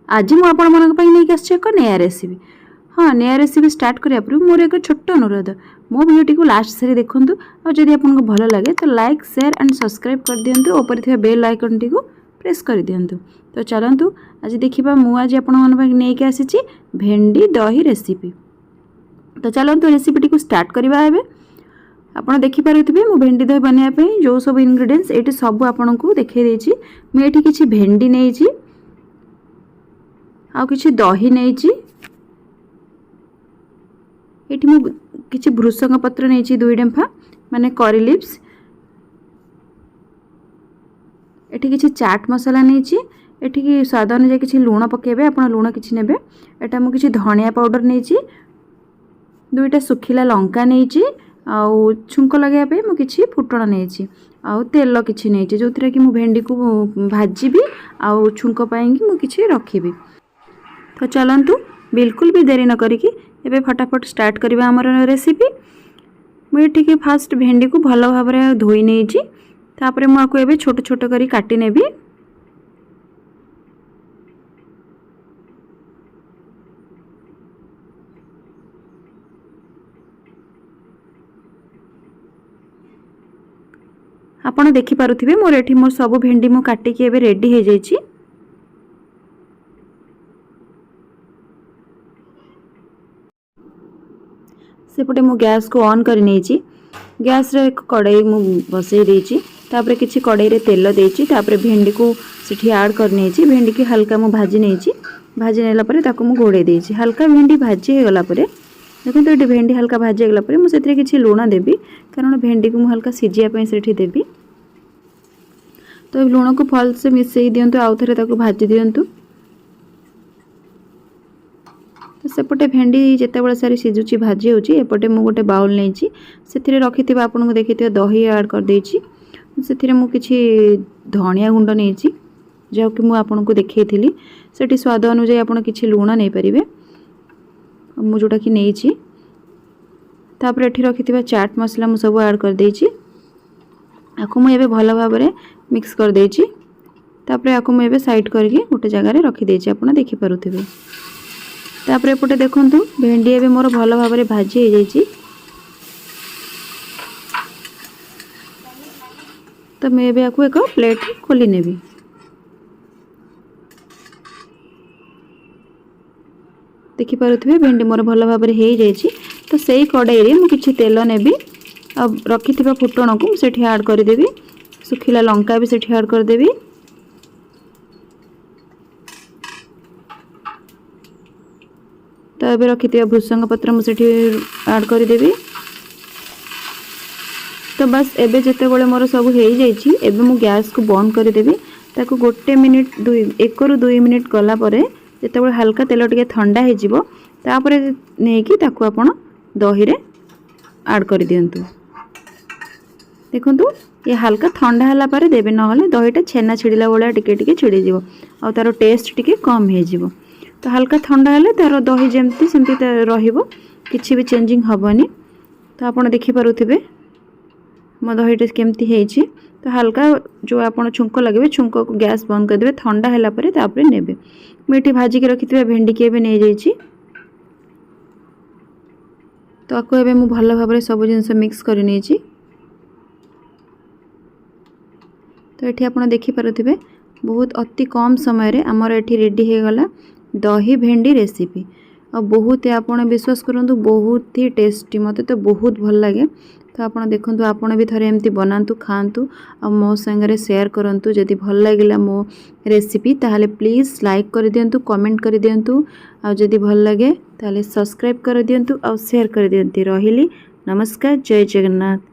आज मुझे नहीं एक नया रेसिपी। हाँ, नया रेसिपी स्टार्ट करने पूर्व मोर एक छोट अनुरोध, मो वीडियो को लास्ट सारी देखूँ और जब आपको भल लगे तो लाइक शेयर एंड सब्सक्राइब कर दिंतु। ऊपर थे बेल आइकन टी प्रेस कर दिंतु। तो चलतु आज देखा मुझे नहीं आसी भेंडी दही रेसिपी। तो चलतु रेसिपी को स्टार्ट करवा। आपड़ देखिपे मु भेंडी दही बनवाई जो सब इनग्रेडिएंट्स ये सब आपको देखई देछि। मुझे किसी भेंडी नहीं आउ किछि दही नहीं किछि भृषंग पत्र नहीं 2 डेंफा माने करी लिप्स। एठी किछि चाट मसाला नहीं एठी स्वाद अनुसार किछि लूण पकेबे आपण लूण किछि नेबे। एटा मु किछि धनिया पाउडर नहीं 2टा सुखिला लंका नहीं आउ छुंक लगे पे मु किछि फुटण नहीं आउ तेल किछि नहीं जो थी कि मु भेंडी को भाजीबी आउ छुंक पाई मु किछि रखिबी। तो चलतु बिल्कुल भी देरी न करिकी एबे फटाफट स्टार्ट करबा हमर रेसिपी। मुझे ठीक फास्ट भेंडी को भल भाव में धोई नहीं तापर मुझे एबे छोट छोट करी काटी नेबी। आपण देखि पारुथिबे मोर एठी मोर सब भेंडी मु काटी के एबे रेडी हो जाइछि। सेपटे मु गैस को ऑन कर नहीं गैस रे एक कड़ाई मु बसई देछि तापर किछि कड़ाई रे तेल देछि तापर भेंडी को सिठी ऐड कर नहीं भेंडी की हल्का मु भाजी नहीं भाजी नेला परे ताको मु घोड़े देछि। हल्का भेंडी भाजी हो गला परे देखो तो ये भेंडी हल्का भाजी गला परे मु सेतरे किछि लूण देबी कारण भेंडी को मु हल्का सिजिया पई सेठी देबी। तो लूण को फल से मिसई दियंतु आउ थरे ताको भाजी दियंतु। तो सेपटे भेंडी जितेबाला सारी सिझुची भाजी होची एपटे मु गोटे बाउल नहीं से रखि आपको देखी दही ऐड कर देछि। से मु किछि धनिया गुंड नहीं जो कि मु आपको देखई थी सेठी स्वाद अनुसार आप किछि लूण नहीं पारिबे मु जोटा कि नहीं तापर एठी रखि चाट मसला मु सब ऐड कर देछि। आको मु एबे भल भाव में मिक्स कर देछि तापर आको मु एबे साइड करके गोटे जगह रे रखि देछि आपण देखि पारुथिबे। तापर एपटे देखंतु भेंडी एबे मोर भल भाव में भाजी हो जाइछि। तो मैं एबे आको एक प्लेट खोली नेबी। देखि पारुथिबे भेंडी मोर भल भाव में हो जाइछि। तो सेही कड़ाई रे मु किछि तेल नेबी अब रखिथिबा फुटण को सेठी ऐड कर देबी। सुखिला लंका भी सेठी ऐड कर देबी। तो ये रखी भृषंग पत्र मुझे ऐड कर देबी। तो बस एबे जिते बड़े मोर सब हो जाइछि एबे मु गैस को बंद कर देबी। ताको गोटे मिनिट 1 ରୁ 2 मिनिट गला परे जिते बड़े हल्का तेल टिके ठंडा हो जिवो तापर नहीं कि ताको आपण दही रे ऐड कर दियंतु। देखंतु ये हल्का ठंडा हला पारे देबे नहले दहीटा छेना छिड़िला वाला टिके टिके छिड़ी जिवो आ तार टेस्ट टिके कम हो जिवो। तो हल्का ठंडा हेले तार दही जमती सेमती रहिबो किछि भी चेंजिंग हबनी। तो आपण देखि पारुथिबे मो दहीटा केमती हेछि। तो हल्का जो आपण छुंक लगेबे छुंक को गैस बंद कर देबे ठंडा हेला परे तापर नेबे। मीठी भाजी के रखिथिबे भेंडी के एबे नै जाइछि। तो आको एबे मु भल भाबरे सब जिंस मिक्स करि नेछि। तो एठी आपण देखि पारुथिबे बहुत अति कम समय रे हमर एठी रेडी हे गला दही भेंडी रेसिपी। और बहुत आपड़ विश्वास करूँ बहुत ही टेस्टी मते तो बहुत भल लगे। तो आप देखूँ आपड़ भी थे एमती बनातु खातु और मो संगे शेयर करूँ। जदि भल लगे मो रेसिपी ताहले प्लीज़ लाइक कर दिंतु कमेंट कर दिंतु और जदि भल लगे ताहले सब्सक्राइब कर दिंतु और शेयर कर दिंतु। रहिली नमस्कार जय जगन्नाथ।